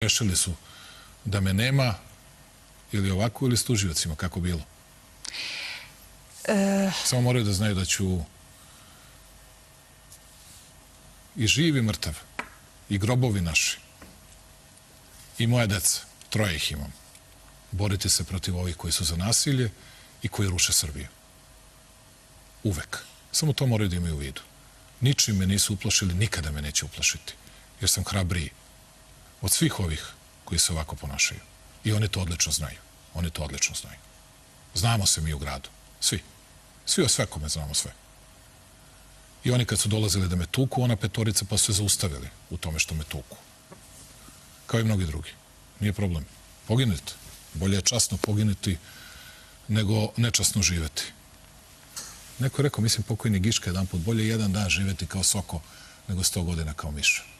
Rešili su da me nema ili ovako ili s tužiocima, kako bilo. Samo moraju da znaju da ću i živ i mrtav, i grobovi naši, i moja deca, 3 ih imam, boriti se protiv ovih koji su za nasilje i koji ruše Srbiju. Uvek. Samo to moraju da imaju u vidu. Ničim me nisu uplašili, nikada me neće uplašiti, jer sam hrabriji od svih ovih koji se ovako ponašaju. I oni to odlično znaju. Oni to odlično znaju. Znamo se mi u gradu. Svi. Svi o svekome znamo sve. I oni kad su dolazili da me tuku, ona 5 pa su se zaustavili u tome što me tuku. Kao i mnogi drugi. Nije problem. Poginite. Bolje je časno poginuti nego nečasno živeti. Neko je rekao, mislim pokojni Giška jedan put, bolje 1 dan živeti kao soko nego 100 godina kao miša.